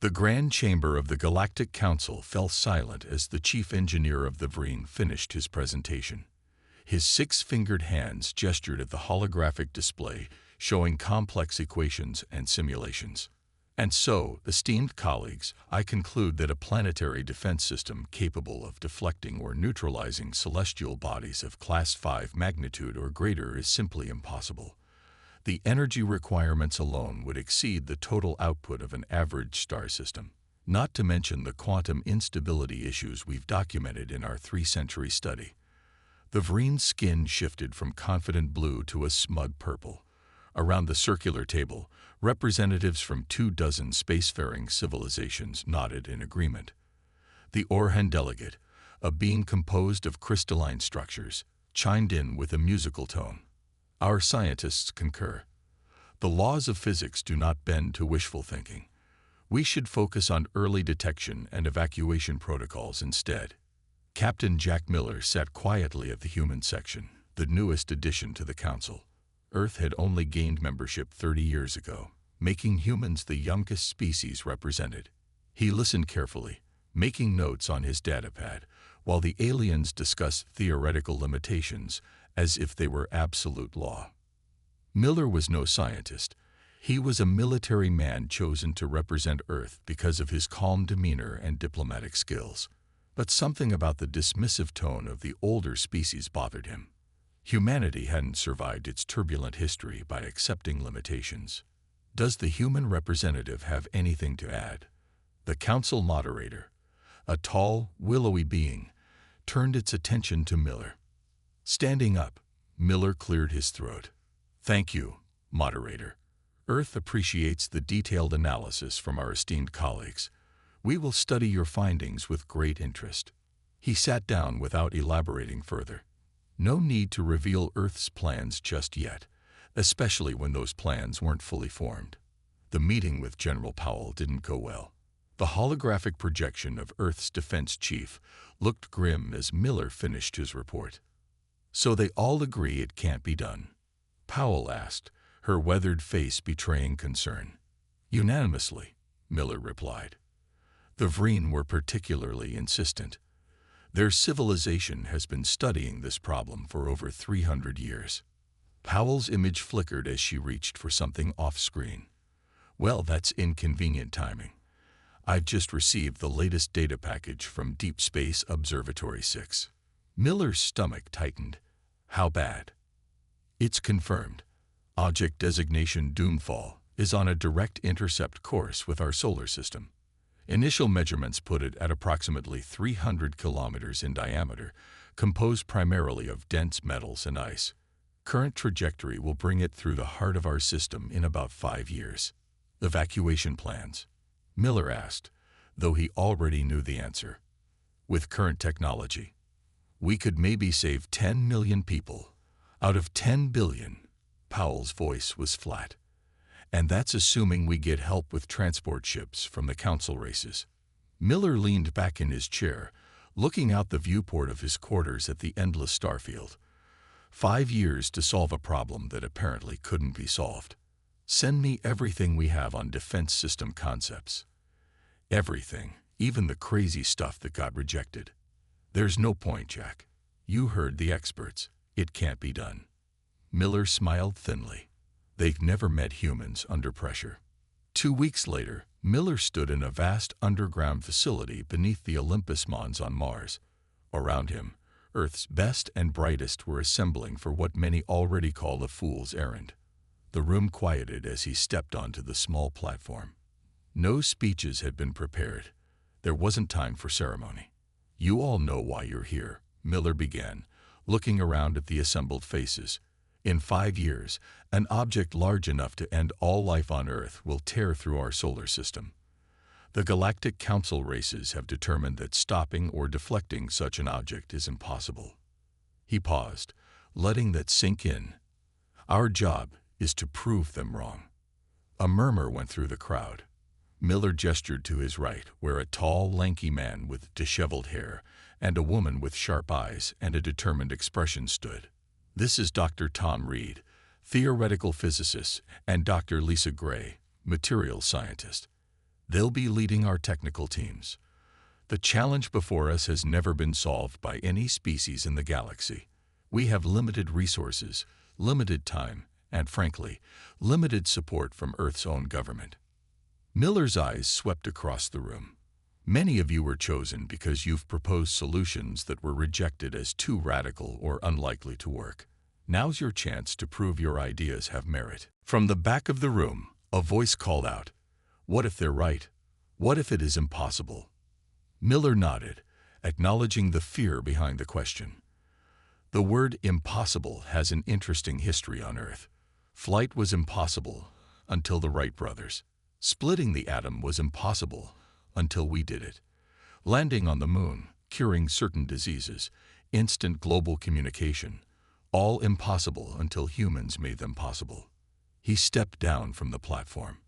The Grand Chamber of the Galactic Council fell silent as the chief engineer of the Vreen finished his presentation. His six-fingered hands gestured at the holographic display, showing complex equations and simulations. And so, esteemed colleagues, I conclude that a planetary defense system capable of deflecting or neutralizing celestial bodies of Class 5 magnitude or greater is simply impossible. The energy requirements alone would exceed the total output of an average star system, not to mention the quantum instability issues we've documented in our 3-century study. The Vreen's skin shifted from confident blue to a smug purple. Around the circular table, representatives from 24 spacefaring civilizations nodded in agreement. The Orhan delegate, a being composed of crystalline structures, chimed in with a musical tone. Our scientists concur. The laws of physics do not bend to wishful thinking. We should focus on early detection and evacuation protocols instead. Captain Jack Miller sat quietly at the human section, the newest addition to the council. Earth had only gained membership 30 years ago, making humans the youngest species represented. He listened carefully, making notes on his datapad, while the aliens discussed theoretical limitations as if they were absolute law. Miller was no scientist. He was a military man chosen to represent Earth because of his calm demeanor and diplomatic skills. But something about the dismissive tone of the older species bothered him. Humanity hadn't survived its turbulent history by accepting limitations. Does the human representative have anything to add? The council moderator, a tall, willowy being, turned its attention to Miller. Standing up, Miller cleared his throat. Thank you, moderator. Earth appreciates the detailed analysis from our esteemed colleagues. We will study your findings with great interest. He sat down without elaborating further. No need to reveal Earth's plans just yet, especially when those plans weren't fully formed. The meeting with General Powell didn't go well. The holographic projection of Earth's defense chief looked grim as Miller finished his report. So they all agree it can't be done? Powell asked, her weathered face betraying concern. Unanimously, Miller replied. The Vreen were particularly insistent. Their civilization has been studying this problem for over 300 years. Powell's image flickered as she reached for something off-screen. Well, that's inconvenient timing. I've just received the latest data package from Deep Space Observatory 6. Miller's stomach tightened. How bad? It's confirmed. Object designation Doomfall is on a direct intercept course with our solar system. Initial measurements put it at approximately 300 kilometers in diameter, composed primarily of dense metals and ice. Current trajectory will bring it through the heart of our system in about 5 years. Evacuation plans? Miller asked, though he already knew the answer. With current technology, we could maybe save 10 million people out of 10 billion. Powell's voice was flat. And that's assuming we get help with transport ships from the council races. Miller leaned back in his chair, looking out the viewport of his quarters at the endless starfield. 5 years to solve a problem that apparently couldn't be solved. Send me everything we have on defense system concepts. Everything, even the crazy stuff that got rejected. There's no point, Jack. You heard the experts. It can't be done. Miller smiled thinly. They've never met humans under pressure. 2 weeks later, Miller stood in a vast underground facility beneath the Olympus Mons on Mars. Around him, Earth's best and brightest were assembling for what many already call a fool's errand. The room quieted as he stepped onto the small platform. No speeches had been prepared. There wasn't time for ceremony. You all know why you're here, Miller began, looking around at the assembled faces. In 5 years, an object large enough to end all life on Earth will tear through our solar system. The Galactic Council races have determined that stopping or deflecting such an object is impossible. He paused, letting that sink in. Our job is to prove them wrong. A murmur went through the crowd. Miller gestured to his right, where a tall, lanky man with disheveled hair and a woman with sharp eyes and a determined expression stood. This is Dr. Tom Reed, theoretical physicist, and Dr. Lisa Gray, materials scientist. They'll be leading our technical teams. The challenge before us has never been solved by any species in the galaxy. We have limited resources, limited time, and frankly, limited support from Earth's own government. Miller's eyes swept across the room. Many of you were chosen because you've proposed solutions that were rejected as too radical or unlikely to work. Now's your chance to prove your ideas have merit. From the back of the room, a voice called out, "What if they're right? What if it is impossible?" Miller nodded, acknowledging the fear behind the question. The word impossible has an interesting history on Earth. Flight was impossible until the Wright brothers. Splitting the atom was impossible until we did it. Landing on the moon, curing certain diseases, instant global communication, all impossible until humans made them possible. He stepped down from the platform.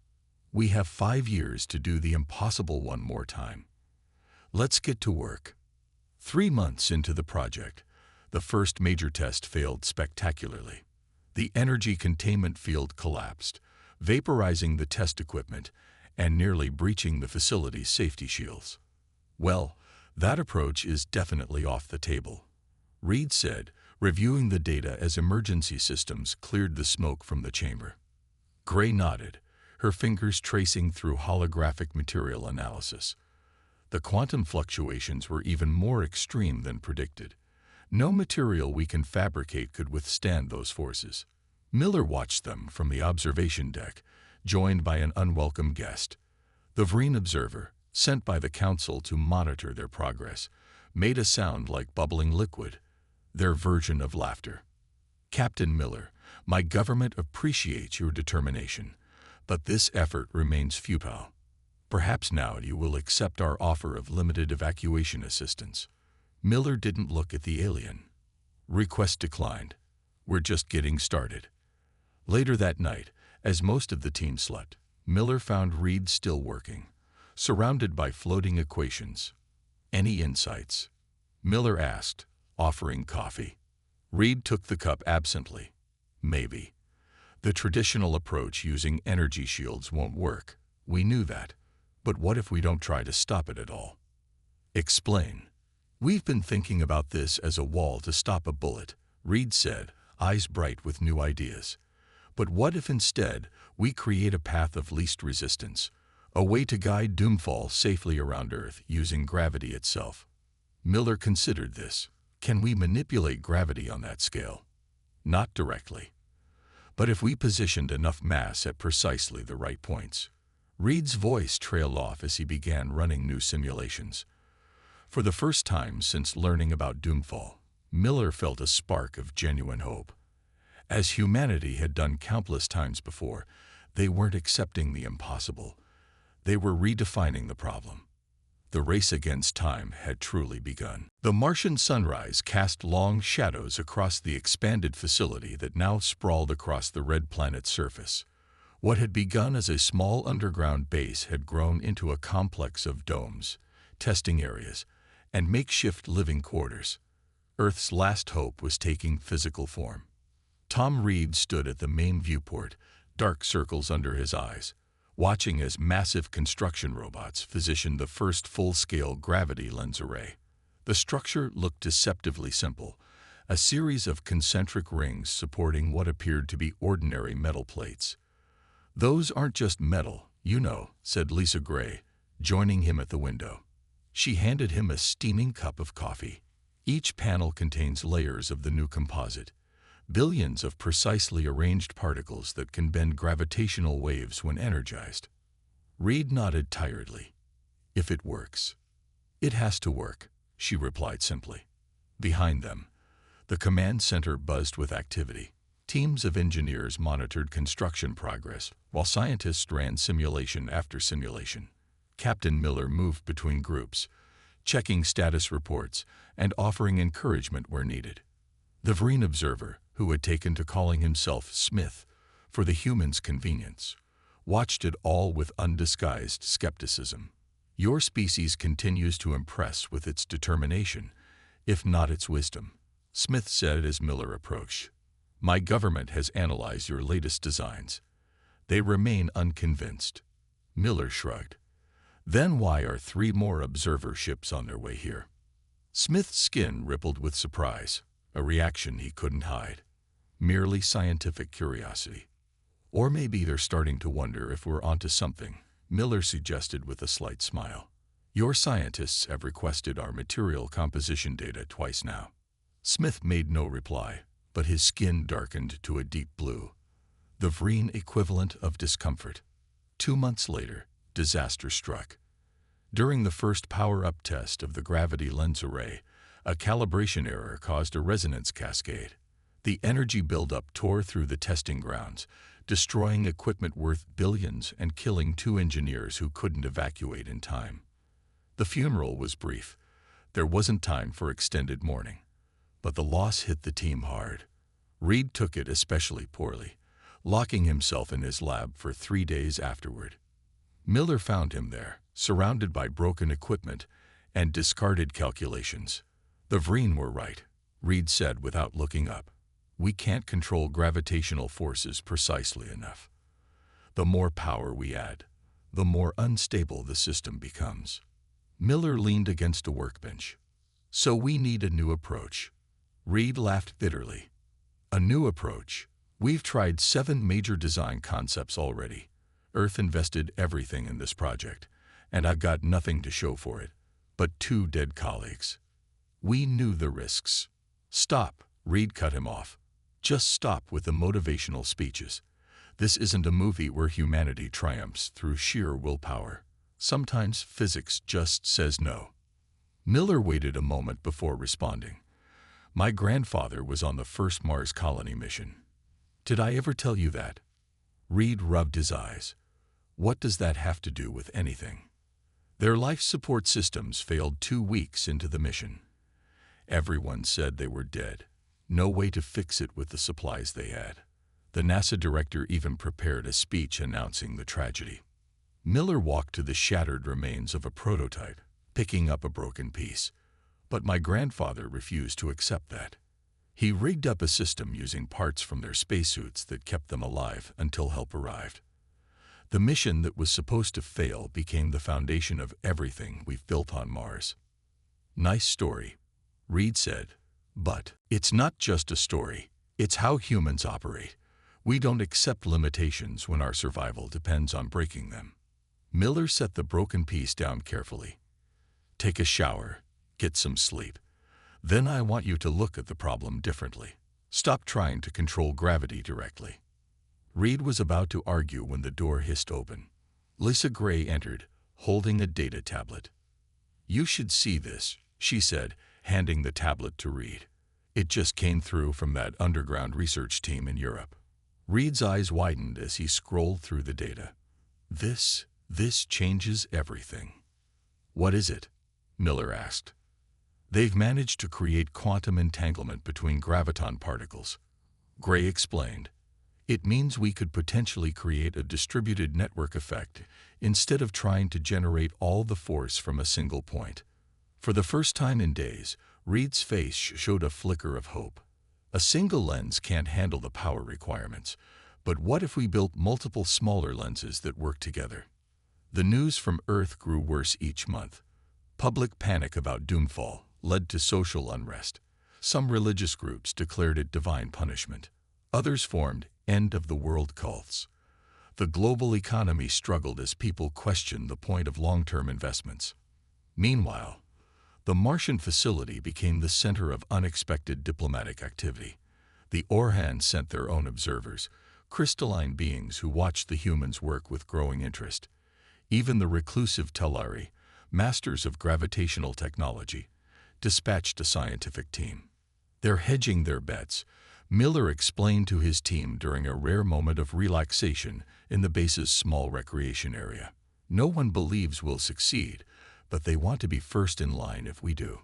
We have 5 years to do the impossible one more time. Let's get to work. 3 months into the project, the first major test failed spectacularly. The energy containment field collapsed, vaporizing the test equipment and nearly breaching the facility's safety shields. "Well, that approach is definitely off the table," Reed said, reviewing the data as emergency systems cleared the smoke from the chamber. Gray nodded, her fingers tracing through holographic material analysis. The quantum fluctuations were even more extreme than predicted. No material we can fabricate could withstand those forces. Miller watched them from the observation deck, joined by an unwelcome guest. The Vreen observer, sent by the Council to monitor their progress, made a sound like bubbling liquid, their version of laughter. "Captain Miller, my government appreciates your determination, but this effort remains futile. Perhaps now you will accept our offer of limited evacuation assistance." Miller didn't look at the alien. "Request declined. We're just getting started." Later that night, as most of the team slept, Miller found Reed still working, surrounded by floating equations. "Any insights?" Miller asked, offering coffee. Reed took the cup absently. "Maybe. The traditional approach using energy shields won't work. We knew that. But what if we don't try to stop it at all?" "Explain." "We've been thinking about this as a wall to stop a bullet," Reed said, eyes bright with new ideas. "But what if instead we create a path of least resistance, a way to guide Doomfall safely around Earth using gravity itself?" Miller considered this. "Can we manipulate gravity on that scale?" "Not directly. But if we positioned enough mass at precisely the right points." Reed's voice trailed off as he began running new simulations. For the first time since learning about Doomfall, Miller felt a spark of genuine hope. As humanity had done countless times before, they weren't accepting the impossible. They were redefining the problem. The race against time had truly begun. The Martian sunrise cast long shadows across the expanded facility that now sprawled across the red planet's surface. What had begun as a small underground base had grown into a complex of domes, testing areas, and makeshift living quarters. Earth's last hope was taking physical form. Tom Reed stood at the main viewport, dark circles under his eyes, watching as massive construction robots positioned the first full-scale gravity lens array. The structure looked deceptively simple, a series of concentric rings supporting what appeared to be ordinary metal plates. "Those aren't just metal, you know," said Lisa Gray, joining him at the window. She handed him a steaming cup of coffee. "Each panel contains layers of the new composite, billions of precisely arranged particles that can bend gravitational waves when energized." Reed nodded tiredly. "If it works." "It has to work," she replied simply. Behind them, the command center buzzed with activity. Teams of engineers monitored construction progress, while scientists ran simulation after simulation. Captain Miller moved between groups, checking status reports and offering encouragement where needed. The Vreen observer, who had taken to calling himself Smith for the humans' convenience, watched it all with undisguised skepticism. "Your species continues to impress with its determination, if not its wisdom," Smith said as Miller approached. "My government has analyzed your latest designs. They remain unconvinced." Miller shrugged. Then why are 3 more observer ships on their way here? Smith's skin rippled with surprise, a reaction he couldn't hide. Merely scientific curiosity. Or maybe they're starting to wonder if we're onto something, Miller suggested with a slight smile. Your scientists have requested our material composition data twice now. Smith made no reply, but his skin darkened to a deep blue, the Vreen equivalent of discomfort. 2 months later, disaster struck. During the first power-up test of the gravity lens array, a calibration error caused a resonance cascade. The energy buildup tore through the testing grounds, destroying equipment worth billions and killing 2 engineers who couldn't evacuate in time. The funeral was brief. There wasn't time for extended mourning. But the loss hit the team hard. Reed took it especially poorly, locking himself in his lab for 3 days afterward. Miller found him there, surrounded by broken equipment and discarded calculations. The Vreen were right, Reed said without looking up. We can't control gravitational forces precisely enough. The more power we add, the more unstable the system becomes. Miller leaned against a workbench. So we need a new approach. Reed laughed bitterly. A new approach? We've tried 7 major design concepts already. Earth invested everything in this project, and I've got nothing to show for it, but 2 dead colleagues. We knew the risks. Stop, Reed cut him off. Just stop with the motivational speeches. This isn't a movie where humanity triumphs through sheer willpower. Sometimes physics just says no. Miller waited a moment before responding. My grandfather was on the first Mars colony mission. Did I ever tell you that? Reed rubbed his eyes. What does that have to do with anything? Their life support systems failed 2 weeks into the mission. Everyone said they were dead. No way to fix it with the supplies they had. The NASA director even prepared a speech announcing the tragedy. Miller walked to the shattered remains of a prototype, picking up a broken piece. But my grandfather refused to accept that. He rigged up a system using parts from their spacesuits that kept them alive until help arrived. The mission that was supposed to fail became the foundation of everything we've built on Mars. Nice story, Reed said. But it's not just a story. It's how humans operate. We don't accept limitations when our survival depends on breaking them. Miller set the broken piece down carefully. Take a shower. Get some sleep. Then I want you to look at the problem differently. Stop trying to control gravity directly. Reed was about to argue when the door hissed open. Lisa Gray entered, holding a data tablet. You should see this, she said, handing the tablet to Reed. It just came through from that underground research team in Europe. Reed's eyes widened as he scrolled through the data. This changes everything. What is it? Miller asked. They've managed to create quantum entanglement between graviton particles. Gray explained. It means we could potentially create a distributed network effect instead of trying to generate all the force from a single point. For the first time in days, Reed's face showed a flicker of hope. A single lens can't handle the power requirements, but what if we built multiple smaller lenses that work together? The news from Earth grew worse each month. Public panic about doomfall led to social unrest. Some religious groups declared it divine punishment. Others formed end-of-the-world cults. The global economy struggled as people questioned the point of long-term investments. Meanwhile, the Martian facility became the center of unexpected diplomatic activity. The Orhan sent their own observers, crystalline beings who watched the humans work with growing interest. Even the reclusive Telari, masters of gravitational technology, dispatched a scientific team. They're hedging their bets, Miller explained to his team during a rare moment of relaxation in the base's small recreation area. No one believes we'll succeed, but they want to be first in line if we do.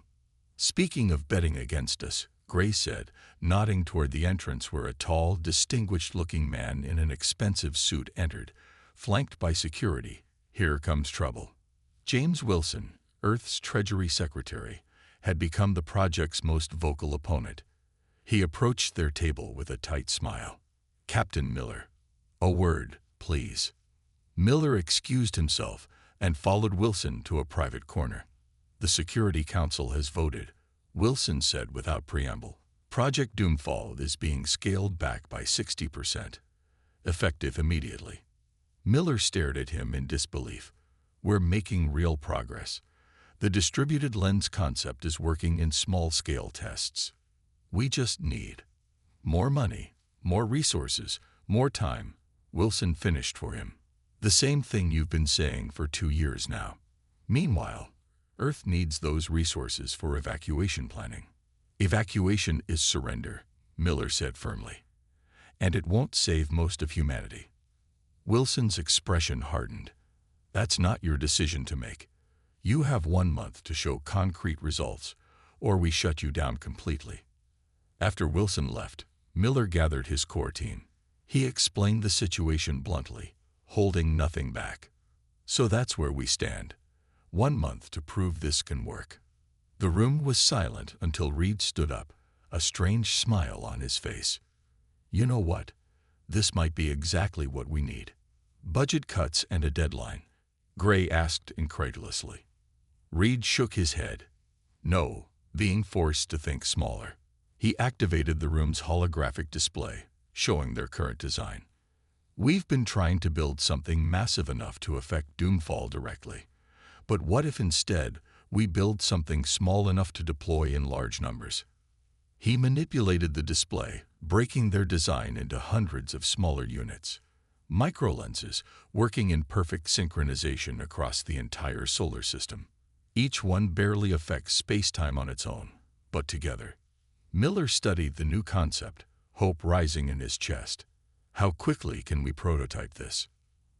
Speaking of betting against us, Gray said, nodding toward the entrance where a tall, distinguished-looking man in an expensive suit entered, flanked by security. Here comes trouble. James Wilson, Earth's Treasury Secretary, had become the project's most vocal opponent. He approached their table with a tight smile. Captain Miller, a word, please. Miller excused himself, and followed Wilson to a private corner. "The Security Council has voted," Wilson said without preamble. "Project Doomfall is being scaled back by 60%, effective immediately." Miller stared at him in disbelief. "We're making real progress. The distributed lens concept is working in small-scale tests. We just need more money, more resources, more time," Wilson finished for him. "The same thing you've been saying for 2 years now. Meanwhile, Earth needs those resources for evacuation planning." "Evacuation is surrender," Miller said firmly. "And it won't save most of humanity." Wilson's expression hardened. "That's not your decision to make. You have 1 month to show concrete results, or we shut you down completely." After Wilson left, Miller gathered his core team. He explained the situation bluntly, holding nothing back. "So that's where we stand. 1 month to prove this can work." The room was silent until Reed stood up, a strange smile on his face. "You know what? This might be exactly what we need." "Budget cuts and a deadline?" Gray asked incredulously. Reed shook his head. "No, being forced to think smaller." He activated the room's holographic display, showing their current design. "We've been trying to build something massive enough to affect Doomfall directly. But what if instead we build something small enough to deploy in large numbers?" He manipulated the display, breaking their design into hundreds of smaller units. Microlenses working in perfect synchronization across the entire solar system. Each one barely affects space-time on its own, but together. Miller studied the new concept, hope rising in his chest. "How quickly can we prototype this?"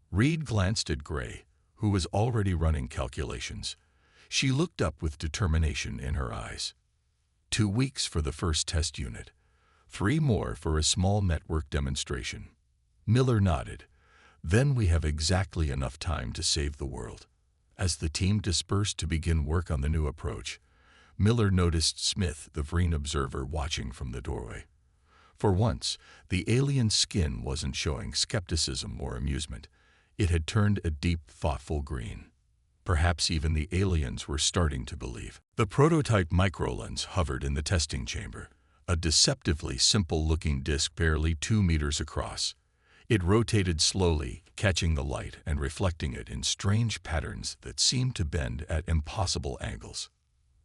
Reed glanced at Gray, who was already running calculations. She looked up with determination in her eyes. 2 weeks for the first test unit. 3 more for a small network demonstration. Miller nodded. "Then we have exactly enough time to save the world." As the team dispersed to begin work on the new approach, Miller noticed Smith, the Vreen observer, watching from the doorway. For once, the alien's skin wasn't showing skepticism or amusement. It had turned a deep, thoughtful green. Perhaps even the aliens were starting to believe. The prototype microlens hovered in the testing chamber, a deceptively simple-looking disc barely 2 meters across. It rotated slowly, catching the light and reflecting it in strange patterns that seemed to bend at impossible angles.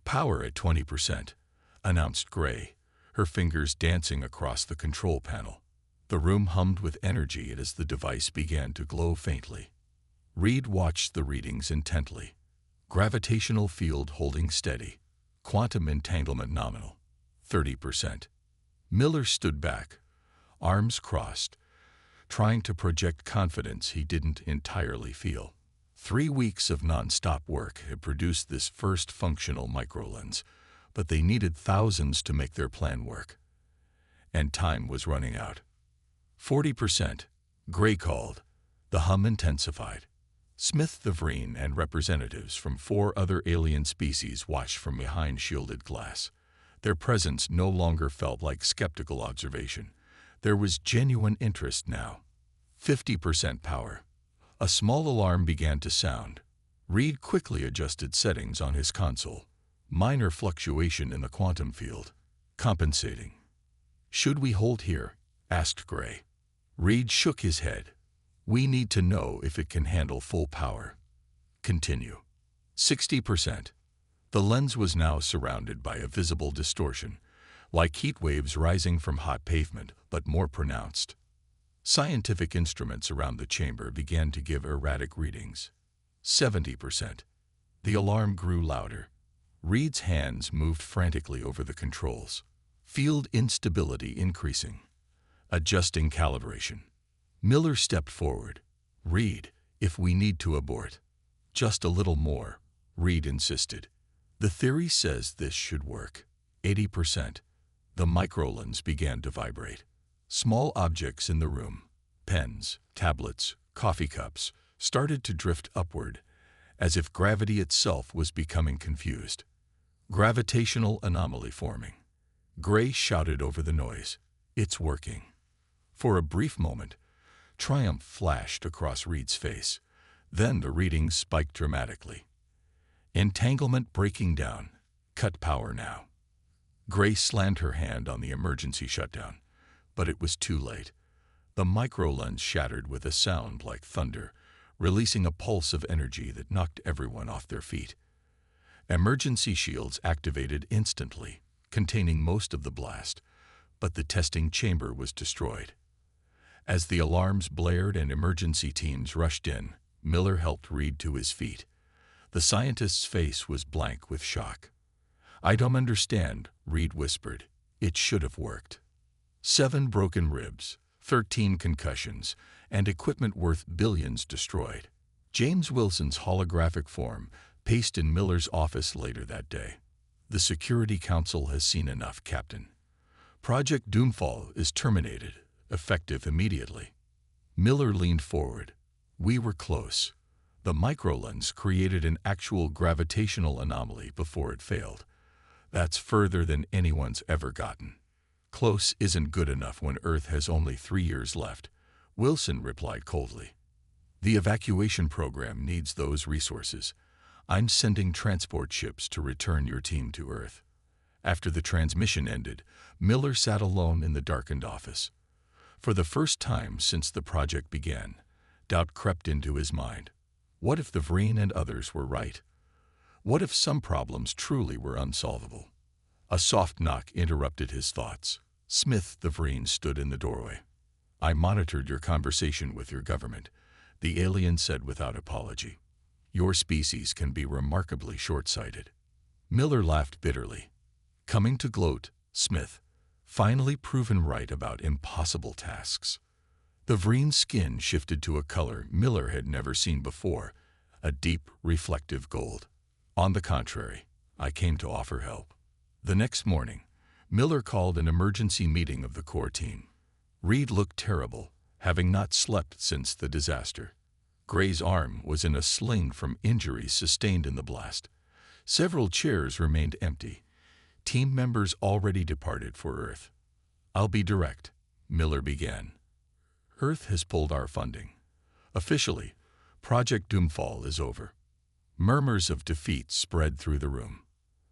"Power at 20%, announced Gray, her fingers dancing across the control panel. The room hummed with energy as the device began to glow faintly. Reed watched the readings intently. Gravitational field holding steady. Quantum entanglement nominal. 30%. Miller stood back, arms crossed, trying to project confidence he didn't entirely feel. 3 weeks of non-stop work had produced this first functional microlens, but they needed thousands to make their plan work. And time was running out. 40%, Gray called. The hum intensified. Smith the Vreen and representatives from 4 other alien species watched from behind shielded glass. Their presence no longer felt like skeptical observation. There was genuine interest now. 50% power. A small alarm began to sound. Reed quickly adjusted settings on his console. Minor fluctuation in the quantum field. Compensating. "Should we hold here?" asked Gray. Reed shook his head. "We need to know if it can handle full power." Continue. 60%. The lens was now surrounded by a visible distortion, like heat waves rising from hot pavement, but more pronounced. Scientific instruments around the chamber began to give erratic readings. 70%. The alarm grew louder. Reed's hands moved frantically over the controls. Field instability increasing. Adjusting calibration. Miller stepped forward. "Reed, if we need to abort." "Just a little more," Reed insisted. "The theory says this should work." 80%. The microlens began to vibrate. Small objects in the room, pens, tablets, coffee cups, started to drift upward, as if gravity itself was becoming confused. Gravitational anomaly forming. Gray shouted over the noise, "It's working." For a brief moment, triumph flashed across Reed's face. Then the readings spiked dramatically. Entanglement breaking down. Cut power now. Grace slammed her hand on the emergency shutdown, but it was too late. The microlens shattered with a sound like thunder, releasing a pulse of energy that knocked everyone off their feet. Emergency shields activated instantly, containing most of the blast, but the testing chamber was destroyed. As the alarms blared and emergency teams rushed in, Miller helped Reed to his feet. The scientist's face was blank with shock. "I don't understand," Reed whispered. "It should have worked." 7 broken ribs, 13 concussions, and equipment worth billions destroyed. James Wilson's holographic form paced in Miller's office later that day. "The Security Council has seen enough, Captain. Project Doomfall is terminated, effective immediately." Miller leaned forward. "We were close. The microlens created an actual gravitational anomaly before it failed. That's further than anyone's ever gotten." "Close isn't good enough when Earth has only 3 years left," Wilson replied coldly. "The evacuation program needs those resources. I'm sending transport ships to return your team to Earth." After the transmission ended, Miller sat alone in the darkened office. For the first time since the project began, doubt crept into his mind. What if the Vreen and others were right? What if some problems truly were unsolvable? A soft knock interrupted his thoughts. Smith the Vreen stood in the doorway. "I monitored your conversation with your government," the alien said without apology. "Your species can be remarkably short-sighted." Miller laughed bitterly. Coming to gloat, Smith, finally proven right about impossible tasks. The Vreen's skin shifted to a color Miller had never seen before, a deep, reflective gold. "On the contrary, I came to offer help." The next morning, Miller called an emergency meeting of the core team. Reed looked terrible, having not slept since the disaster. Gray's arm was in a sling from injuries sustained in the blast. Several chairs remained empty. Team members already departed for Earth. "I'll be direct," Miller began. "Earth has pulled our funding. Officially, Project Doomfall is over." Murmurs of defeat spread through the room.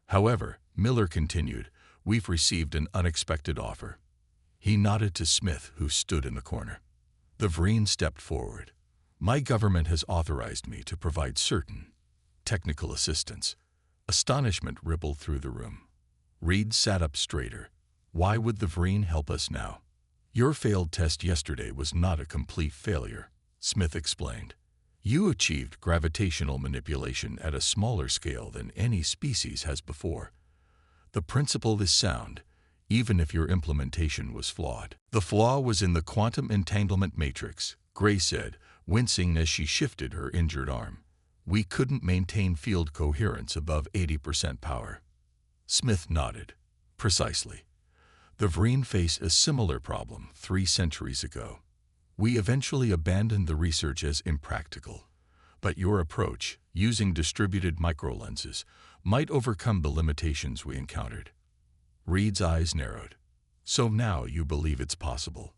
"However," Miller continued, "we've received an unexpected offer." He nodded to Smith, who stood in the corner. The Vreen stepped forward. "My government has authorized me to provide certain technical assistance." Astonishment rippled through the room. Reed sat up straighter. "Why would the Vreen help us now?" "Your failed test yesterday was not a complete failure," Smith explained. "You achieved gravitational manipulation at a smaller scale than any species has before. The principle is sound, even if your implementation was flawed." "The flaw was in the quantum entanglement matrix," Gray said, wincing as she shifted her injured arm. "We couldn't maintain field coherence above 80% power." Smith nodded. "Precisely. The Vreen faced a similar problem 3 centuries ago. We eventually abandoned the research as impractical. But your approach, using distributed microlenses, might overcome the limitations we encountered." Reed's eyes narrowed. "So now you believe it's possible?"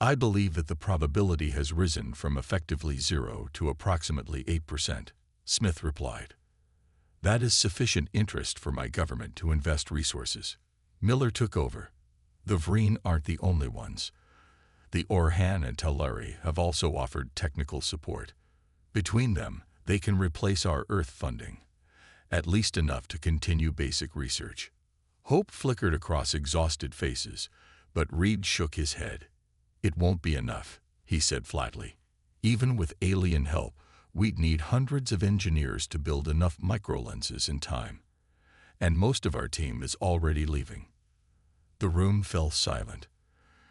"I believe that the probability has risen from effectively 0 to approximately 8%, Smith replied. "That is sufficient interest for my government to invest resources." Miller took over. "The Vreen aren't the only ones. The Orhan and Talari have also offered technical support. Between them, they can replace our Earth funding, at least enough to continue basic research." Hope flickered across exhausted faces, but Reed shook his head. "It won't be enough," he said flatly. "Even with alien help, we'd need hundreds of engineers to build enough microlenses in time. And most of our team is already leaving." The room fell silent.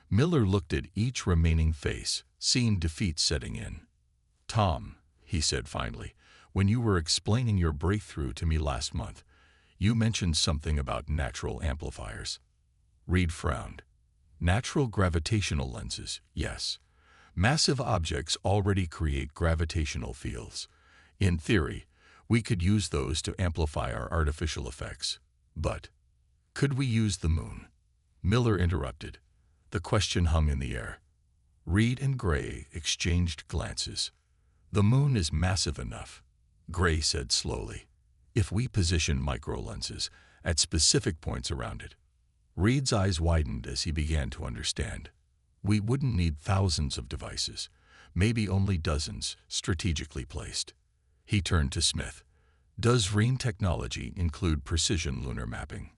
Miller looked at each remaining face, seeing defeat setting in. "Tom," he said finally, "when you were explaining your breakthrough to me last month, you mentioned something about natural amplifiers." Reed frowned. "Natural gravitational lenses, yes. Massive objects already create gravitational fields. In theory, we could use those to amplify our artificial effects. But could we use the moon?" Miller interrupted. The question hung in the air. Reed and Gray exchanged glances. The moon is massive enough, Gray said slowly, if we position microlenses at specific points around it. Reed's eyes widened as he began to understand. We wouldn't need thousands of devices, maybe only dozens, strategically placed. He turned to Smith. Does Vreen technology include precision lunar mapping?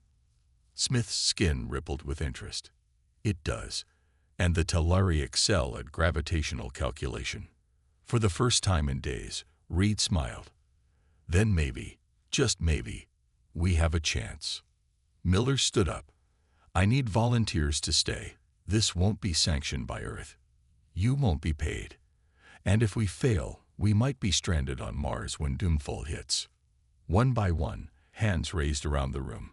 Smith's skin rippled with interest. It does, and the Telari excel at gravitational calculation. For the first time in days, Reed smiled. Then maybe, just maybe, we have a chance. Miller stood up. I need volunteers to stay. This won't be sanctioned by Earth. You won't be paid. And if we fail, we might be stranded on Mars when Doomfall hits. One by one, hands raised around the room.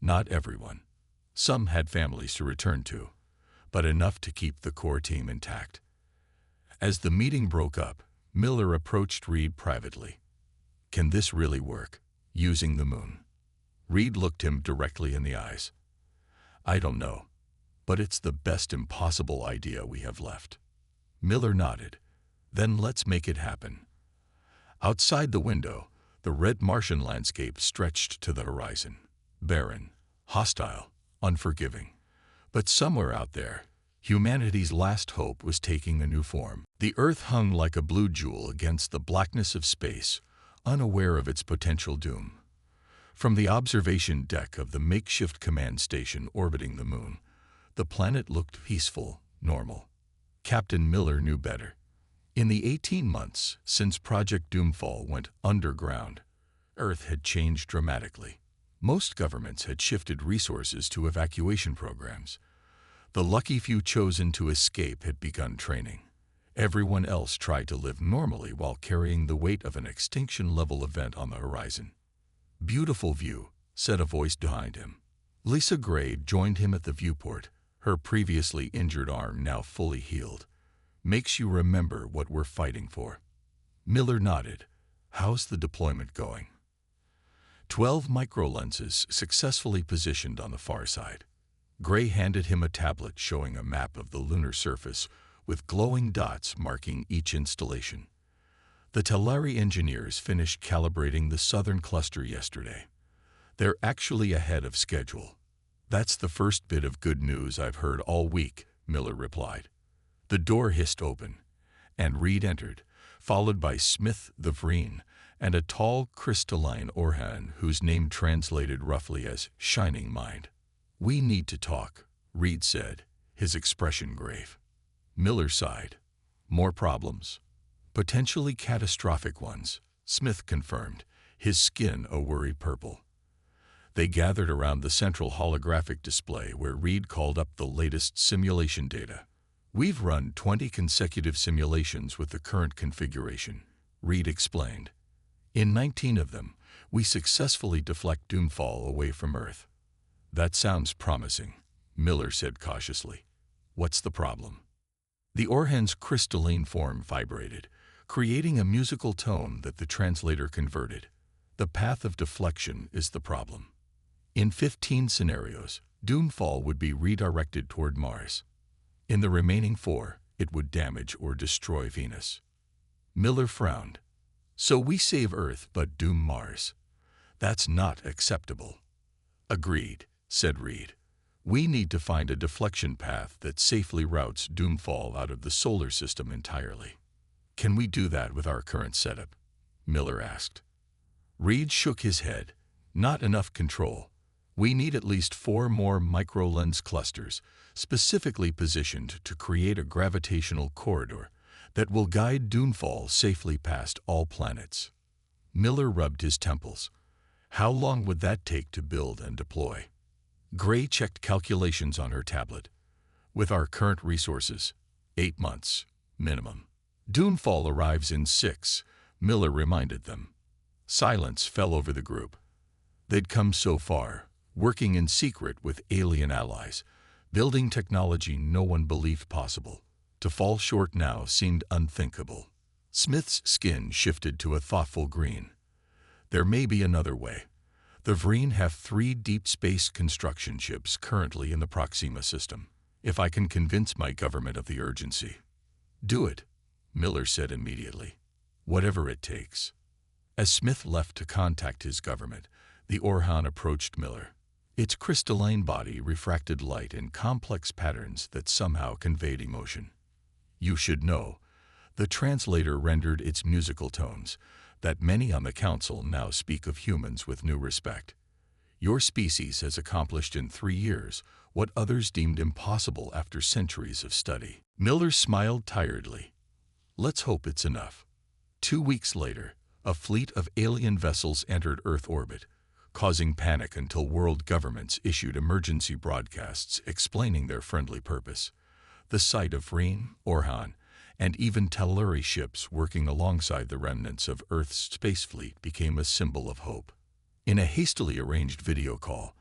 Not everyone. Some had families to return to, but enough to keep the core team intact. As the meeting broke up, Miller approached Reed privately. Can this really work, using the moon? Reed looked him directly in the eyes. I don't know, but it's the best impossible idea we have left. Miller nodded. Then let's make it happen. Outside the window, the red Martian landscape stretched to the horizon. Barren, hostile, unforgiving. But somewhere out there, humanity's last hope was taking a new form. The Earth hung like a blue jewel against the blackness of space, unaware of its potential doom. From the observation deck of the makeshift command station orbiting the moon, the planet looked peaceful, normal. Captain Miller knew better. In the 18 months since Project Doomfall went underground, Earth had changed dramatically. Most governments had shifted resources to evacuation programs. The lucky few chosen to escape had begun training. Everyone else tried to live normally while carrying the weight of an extinction-level event on the horizon. Beautiful view, said a voice behind him. Lisa Gray joined him at the viewport, her previously injured arm now fully healed. Makes you remember what we're fighting for. Miller nodded. How's the deployment going? 12 microlenses successfully positioned on the far side. Gray handed him a tablet showing a map of the lunar surface with glowing dots marking each installation. The Telari engineers finished calibrating the southern cluster yesterday. They're actually ahead of schedule. That's the first bit of good news I've heard all week, Miller replied. The door hissed open, and Reed entered, followed by Smith the Vreen and a tall, crystalline Orhan whose name translated roughly as Shining Mind. We need to talk, Reed said, his expression grave. Miller sighed. More problems. Potentially catastrophic ones, Smith confirmed, his skin a worry purple. They gathered around the central holographic display where Reed called up the latest simulation data. We've run 20 consecutive simulations with the current configuration, Reed explained. In 19 of them, we successfully deflect Doomfall away from Earth. That sounds promising, Miller said cautiously. What's the problem? The Orhan's crystalline form vibrated, creating a musical tone that the translator converted. The path of deflection is the problem. In 15 scenarios, Doomfall would be redirected toward Mars. In the remaining 4, it would damage or destroy Venus. Miller frowned. So we save Earth but doom Mars. That's not acceptable. Agreed, said Reed. We need to find a deflection path that safely routes Doomfall out of the solar system entirely. Can we do that with our current setup? Miller asked. Reed shook his head. Not enough control. We need at least 4 more microlens clusters, specifically positioned to create a gravitational corridor that will guide Doomfall safely past all planets. Miller rubbed his temples. How long would that take to build and deploy? Gray checked calculations on her tablet. With our current resources, 8 months, minimum. Doomfall arrives in 6, Miller reminded them. Silence fell over the group. They'd come so far, working in secret with alien allies, building technology no one believed possible. To fall short now seemed unthinkable. Smith's skin shifted to a thoughtful green. There may be another way. The Vreen have 3 deep space construction ships currently in the Proxima system, if I can convince my government of the urgency. Do it, Miller said immediately. Whatever it takes. As Smith left to contact his government, the Orhan approached Miller. Its crystalline body refracted light in complex patterns that somehow conveyed emotion. You should know, the translator rendered its musical tones, that many on the council now speak of humans with new respect. Your species has accomplished in 3 years what others deemed impossible after centuries of study. Miller smiled tiredly. Let's hope it's enough. 2 weeks later, a fleet of alien vessels entered Earth orbit, causing panic until world governments issued emergency broadcasts explaining their friendly purpose. The sight of Reen, Orhan, and even Telluri ships working alongside the remnants of Earth's space fleet became a symbol of hope. In a hastily arranged video call,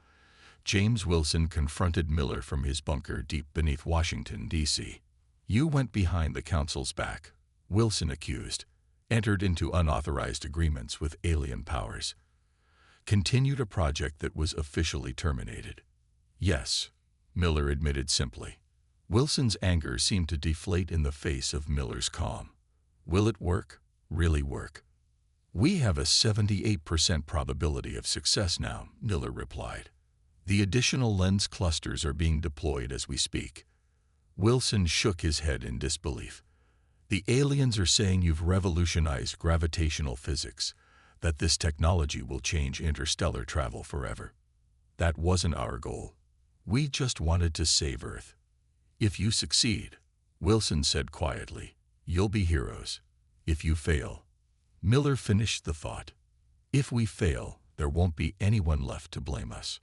James Wilson confronted Miller from his bunker deep beneath Washington, D.C. "You went behind the council's back," Wilson accused, "entered into unauthorized agreements with alien powers, continued a project that was officially terminated." "Yes," Miller admitted simply. Wilson's anger seemed to deflate in the face of Miller's calm. "Will it work? Really work?" "We have a 78% probability of success now," Miller replied. "The additional lens clusters are being deployed as we speak." Wilson shook his head in disbelief. "The aliens are saying you've revolutionized gravitational physics, that this technology will change interstellar travel forever." "That wasn't our goal. We just wanted to save Earth." "If you succeed," Wilson said quietly, "you'll be heroes. If you fail—" Miller finished the thought. "If we fail, there won't be anyone left to blame us."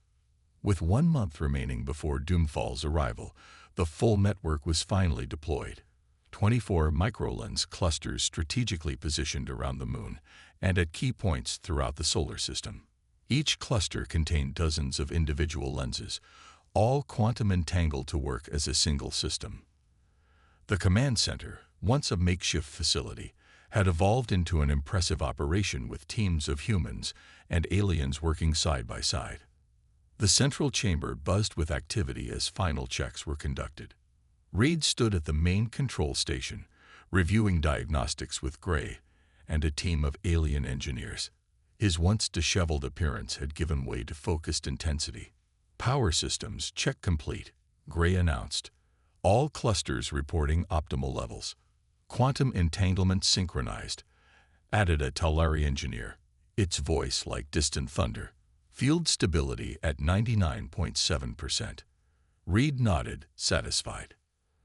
With 1 month remaining before Doomfall's arrival, the full network was finally deployed. 24 microlens clusters strategically positioned around the Moon and at key points throughout the solar system. Each cluster contained dozens of individual lenses, all quantum entangled to work as a single system. The command center, once a makeshift facility, had evolved into an impressive operation with teams of humans and aliens working side by side. The central chamber buzzed with activity as final checks were conducted. Reed stood at the main control station, reviewing diagnostics with Gray and a team of alien engineers. His once disheveled appearance had given way to focused intensity. "Power systems check complete," Gray announced. "All clusters reporting optimal levels. Quantum entanglement synchronized," added a Telluri engineer, its voice like distant thunder. "Field stability at 99.7%. Reed nodded, satisfied.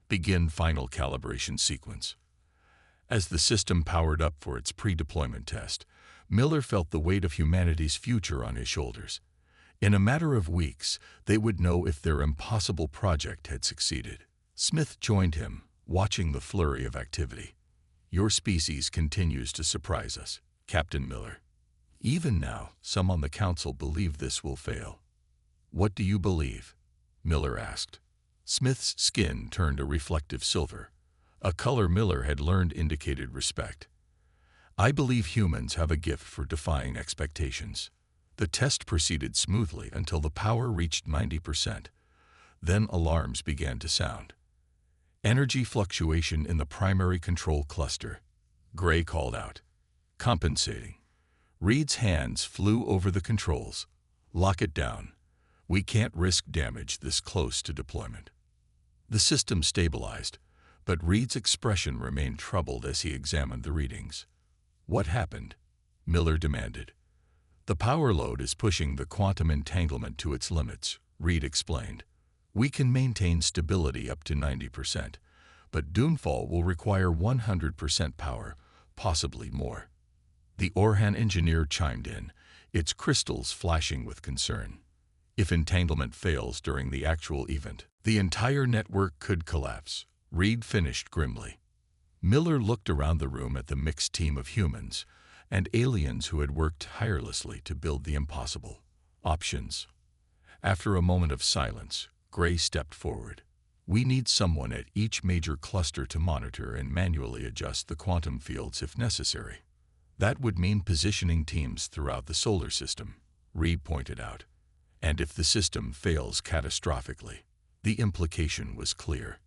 "Begin final calibration sequence." As the system powered up for its pre-deployment test, Miller felt the weight of humanity's future on his shoulders. In a matter of weeks, they would know if their impossible project had succeeded. Smith joined him, watching the flurry of activity. "Your species continues to surprise us, Captain Miller. Even now, some on the council believe this will fail." "What do you believe?" Miller asked. Smith's skin turned a reflective silver, a color Miller had learned indicated respect. "I believe humans have a gift for defying expectations." The test proceeded smoothly until the power reached 90%. Then alarms began to sound. "Energy fluctuation in the primary control cluster," Gray called out. "Compensating." Reed's hands flew over the controls. "Lock it down. We can't risk damage this close to deployment." The system stabilized, but Reed's expression remained troubled as he examined the readings. "What happened?" Miller demanded. "The power load is pushing the quantum entanglement to its limits," Reed explained. "We can maintain stability up to 90%, but Doomfall will require 100% power, possibly more." The Orhan engineer chimed in, its crystals flashing with concern. "If entanglement fails during the actual event, the entire network could collapse," Reed finished grimly. Miller looked around the room at the mixed team of humans and aliens who had worked tirelessly to build the impossible. "Options." After a moment of silence, Gray stepped forward. "We need someone at each major cluster to monitor and manually adjust the quantum fields if necessary." "That would mean positioning teams throughout the solar system," Reed pointed out. "And if the system fails catastrophically," the implication was clear.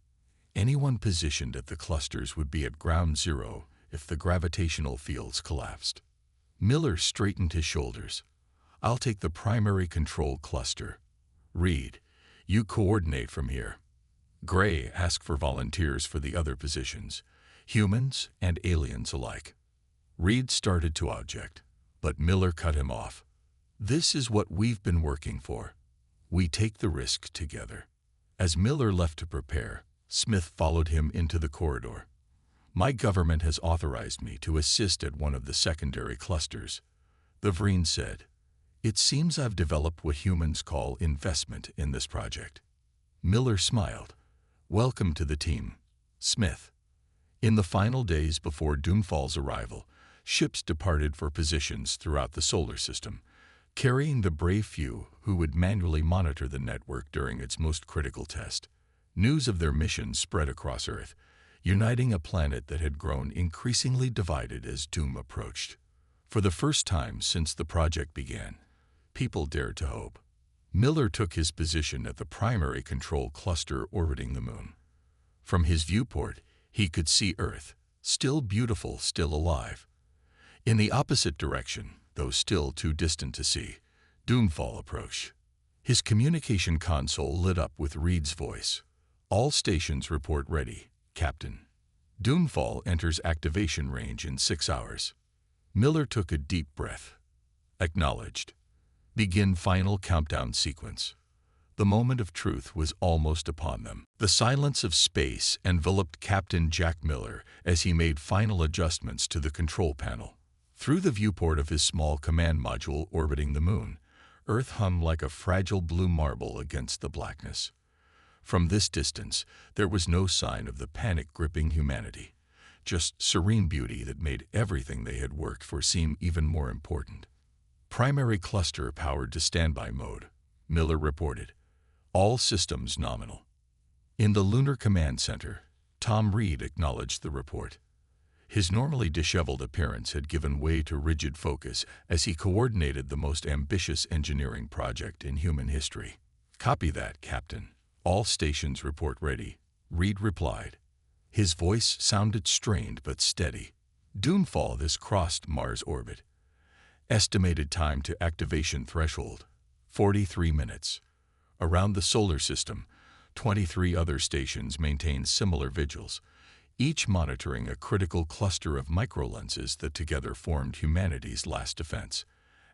Anyone positioned at the clusters would be at ground zero if the gravitational fields collapsed. Miller straightened his shoulders. I'll take the primary control cluster. Reed, you coordinate from here. Gray asked for volunteers for the other positions, humans and aliens alike. Reed started to object, but Miller cut him off. This is what we've been working for. We take the risk together. As Miller left to prepare, Smith followed him into the corridor. My government has authorized me to assist at one of the secondary clusters, the Vreen said. It seems I've developed what humans call investment in this project. Miller smiled. Welcome to the team, Smith. In the final days before Doomfall's arrival, ships departed for positions throughout the solar system, carrying the brave few who would manually monitor the network during its most critical test. News of their mission spread across Earth, uniting a planet that had grown increasingly divided as doom approached. For the first time since the project began, people dared to hope. Miller took his position at the primary control cluster orbiting the moon. From his viewport, he could see Earth, still beautiful, still alive. In the opposite direction, though still too distant to see, Doomfall approached. His communication console lit up with Reed's voice. All stations report ready, Captain. Doomfall enters activation range in 6 hours. Miller took a deep breath. Acknowledged. Begin final countdown sequence. The moment of truth was almost upon them. The silence of space enveloped Captain Jack Miller as he made final adjustments to the control panel. Through the viewport of his small command module orbiting the moon, Earth hummed like a fragile blue marble against the blackness. From this distance, there was no sign of the panic gripping humanity, just serene beauty that made everything they had worked for seem even more important. Primary cluster powered to standby mode, Miller reported. All systems nominal. In the Lunar Command Center, Tom Reed acknowledged the report. His normally disheveled appearance had given way to rigid focus as he coordinated the most ambitious engineering project in human history. Copy that, Captain. All stations report ready, Reed replied. His voice sounded strained but steady. Doomfall has crossed Mars orbit. Estimated time to activation threshold, 43 minutes. Around the solar system, 23 other stations maintain similar vigils, each monitoring a critical cluster of microlenses that together formed humanity's last defense.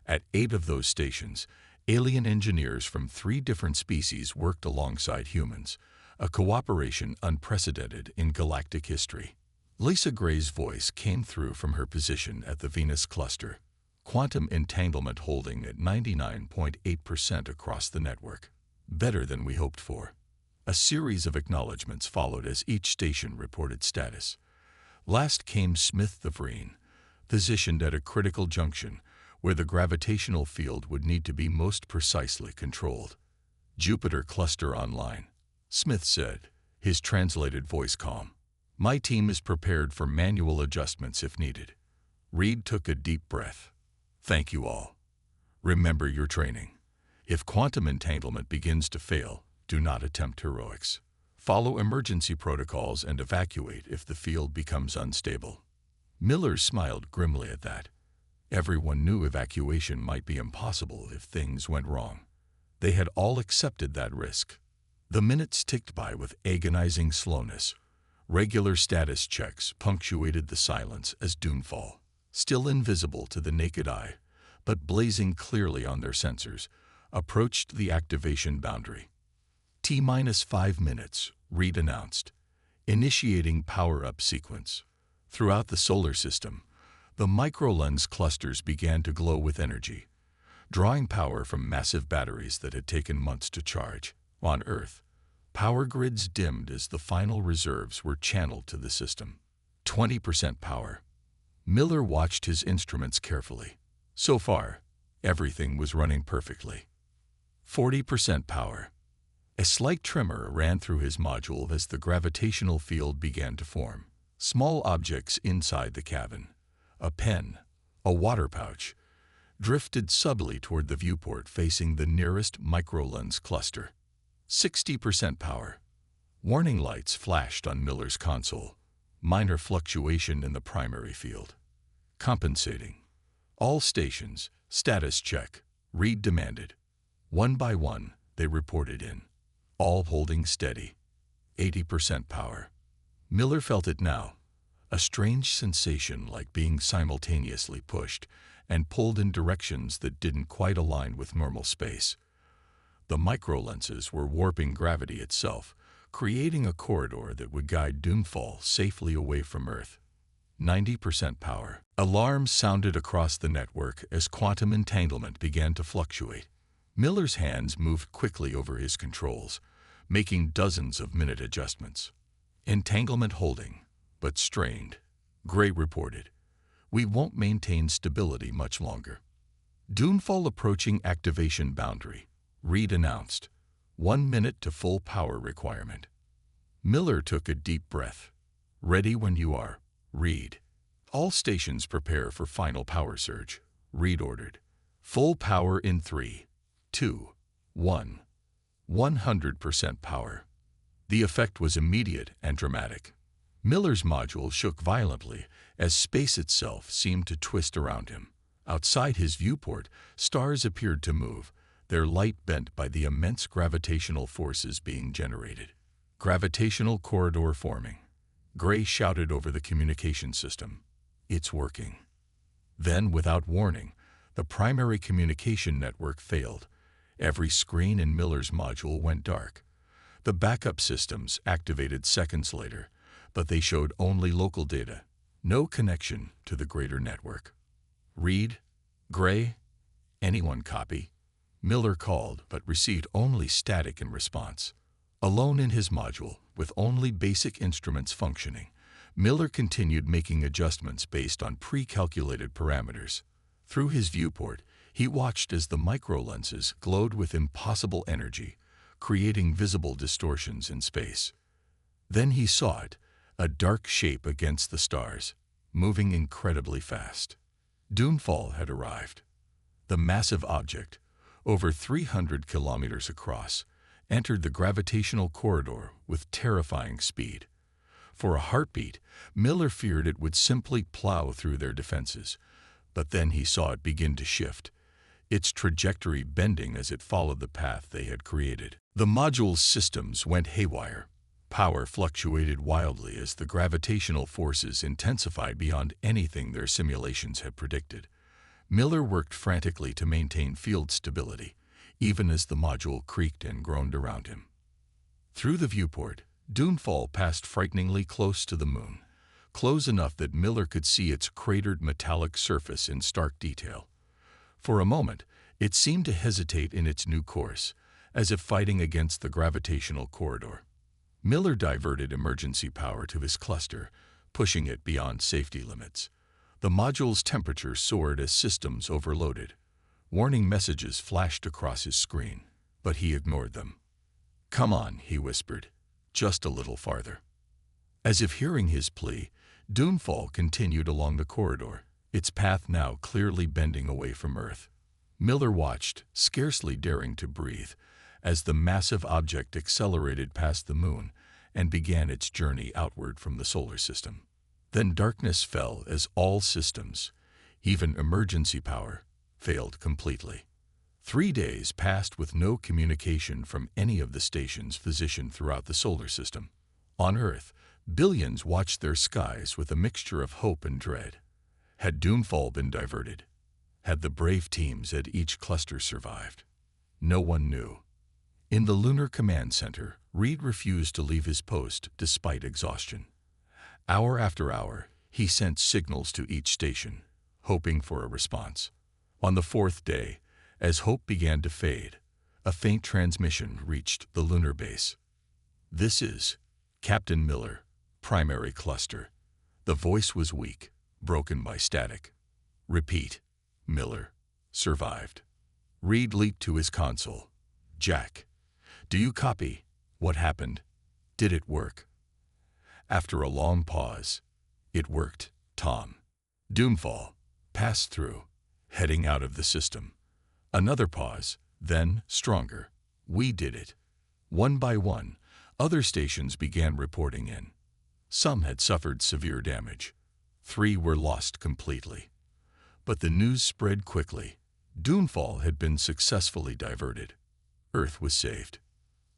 At 8 of those stations, alien engineers from 3 different species worked alongside humans, a cooperation unprecedented in galactic history. Lisa Gray's voice came through from her position at the Venus cluster, quantum entanglement holding at 99.8% across the network. Better than we hoped for. A series of acknowledgments followed as each station reported status. Last came Smith the Vreen, positioned at a critical junction where the gravitational field would need to be most precisely controlled. Jupiter cluster online, Smith said, his translated voice calm. My team is prepared for manual adjustments if needed. Reed took a deep breath. Thank you all. Remember your training. If quantum entanglement begins to fail, do not attempt heroics. Follow emergency protocols and evacuate if the field becomes unstable. Miller smiled grimly at that. Everyone knew evacuation might be impossible if things went wrong. They had all accepted that risk. The minutes ticked by with agonizing slowness. Regular status checks punctuated the silence as Doomfall, still invisible to the naked eye, but blazing clearly on their sensors, approached the activation boundary. T-5 minutes, Reed announced, initiating power-up sequence. Throughout the solar system, the microlens clusters began to glow with energy, drawing power from massive batteries that had taken months to charge. On Earth, power grids dimmed as the final reserves were channeled to the system. 20% power. Miller watched his instruments carefully. So far, everything was running perfectly. 40% power. A slight tremor ran through his module as the gravitational field began to form. Small objects inside the cabin, a pen, a water pouch, drifted subtly toward the viewport facing the nearest microlens cluster. 60% power. Warning lights flashed on Miller's console. Minor fluctuation in the primary field. Compensating. All stations, status check, Reed demanded. One by one, they reported in. All holding steady. 80% power. Miller felt it now. A strange sensation like being simultaneously pushed and pulled in directions that didn't quite align with normal space. The microlenses were warping gravity itself, creating a corridor that would guide Doomfall safely away from Earth. 90% power. Alarms sounded across the network as quantum entanglement began to fluctuate. Miller's hands moved quickly over his controls, making dozens of minute adjustments. Entanglement holding, but strained. Gray reported, "We won't maintain stability much longer." Doomfall approaching activation boundary, Reed announced. 1 minute to full power requirement. Miller took a deep breath. "Ready when you are, Reed." "All stations prepare for final power surge," Reed ordered. "Full power in 3, 2, 1. 100% power." The effect was immediate and dramatic. Miller's module shook violently as space itself seemed to twist around him. Outside his viewport, stars appeared to move, their light bent by the immense gravitational forces being generated. Gravitational corridor forming. Gray shouted over the communication system. "It's working." Then, without warning, the primary communication network failed. Every screen in Miller's module went dark. The backup systems activated seconds later, but they showed only local data, no connection to the greater network. "Reed? Gray? Anyone copy?" Miller called, but received only static in response. Alone in his module, with only basic instruments functioning, Miller continued making adjustments based on pre-calculated parameters. Through his viewport, he watched as the microlenses glowed with impossible energy, creating visible distortions in space. Then he saw it, a dark shape against the stars, moving incredibly fast. Doomfall had arrived. The massive object, over 300 kilometers across, entered the gravitational corridor with terrifying speed. For a heartbeat, Miller feared it would simply plow through their defenses, but then he saw it begin to shift, its trajectory bending as it followed the path they had created. The module's systems went haywire. Power fluctuated wildly as the gravitational forces intensified beyond anything their simulations had predicted. Miller worked frantically to maintain field stability, even as the module creaked and groaned around him. Through the viewport, Doomfall passed frighteningly close to the moon, close enough that Miller could see its cratered metallic surface in stark detail. For a moment, it seemed to hesitate in its new course, as if fighting against the gravitational corridor. Miller diverted emergency power to his cluster, pushing it beyond safety limits. The module's temperature soared as systems overloaded. Warning messages flashed across his screen, but he ignored them. "Come on," he whispered, "just a little farther." As if hearing his plea, Doomfall continued along the corridor, its path now clearly bending away from Earth. Miller watched, scarcely daring to breathe, as the massive object accelerated past the moon and began its journey outward from the solar system. Then darkness fell as all systems, even emergency power, failed completely. 3 days passed with no communication from any of the stations positioned throughout the solar system. On Earth, billions watched their skies with a mixture of hope and dread. Had Doomfall been diverted? Had the brave teams at each cluster survived? No one knew. In the Lunar Command Center, Reed refused to leave his post despite exhaustion. Hour after hour, he sent signals to each station, hoping for a response. On the 4th day, as hope began to fade, a faint transmission reached the lunar base. "This is Captain Miller, primary cluster." The voice was weak, broken by static. "Repeat, Miller, survived." Reed leaped to his console. "Jack, do you copy? What happened? Did it work?" After a long pause, "It worked, Tom." Doomfall passed through, heading out of the system. Another pause, then stronger. "We did it." One by one, other stations began reporting in. Some had suffered severe damage. 3 were lost completely. But the news spread quickly. Doomfall had been successfully diverted. Earth was saved.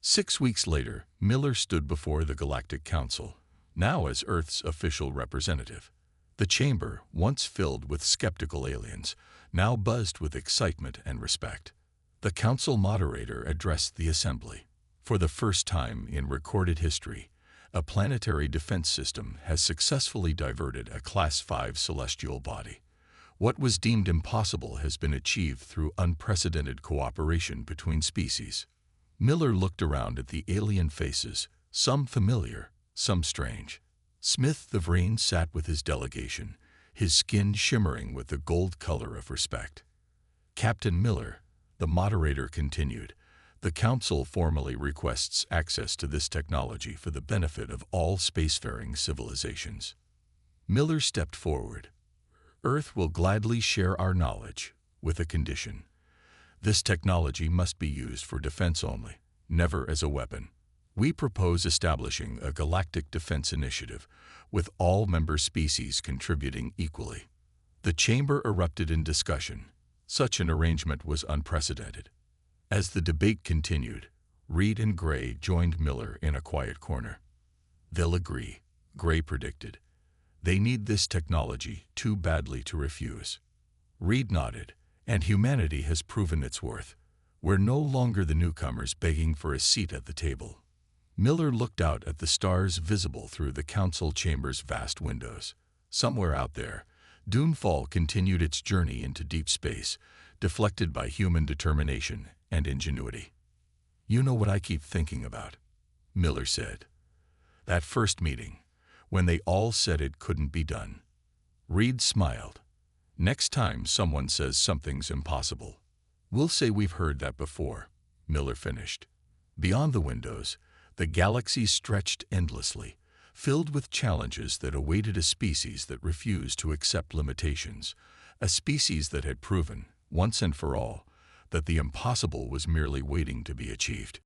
6 weeks later, Miller stood before the Galactic Council, now as Earth's official representative. The chamber, once filled with skeptical aliens, now buzzed with excitement and respect. The council moderator addressed the assembly. For the first time in recorded history, a planetary defense system has successfully diverted a Class 5 celestial body. What was deemed impossible has been achieved through unprecedented cooperation between species. Miller looked around at the alien faces, some familiar, some strange. Smith the Vreen sat with his delegation, his skin shimmering with the gold color of respect. Captain Miller, the moderator continued, the Council formally requests access to this technology for the benefit of all spacefaring civilizations. Miller stepped forward. Earth will gladly share our knowledge, with a condition. This technology must be used for defense only, never as a weapon. We propose establishing a galactic defense initiative, with all member species contributing equally. The chamber erupted in discussion. Such an arrangement was unprecedented. As the debate continued, Reed and Gray joined Miller in a quiet corner. They'll agree, Gray predicted. They need this technology too badly to refuse. Reed nodded, and humanity has proven its worth. We're no longer the newcomers begging for a seat at the table. Miller looked out at the stars visible through the council chamber's vast windows. Somewhere out there, Doomfall continued its journey into deep space, deflected by human determination and ingenuity. You know what I keep thinking about, Miller said. That first meeting, when they all said it couldn't be done. Reed smiled. Next time someone says something's impossible, we'll say we've heard that before, Miller finished. Beyond the windows, the galaxy stretched endlessly, filled with challenges that awaited a species that refused to accept limitations, a species that had proven, once and for all, that the impossible was merely waiting to be achieved.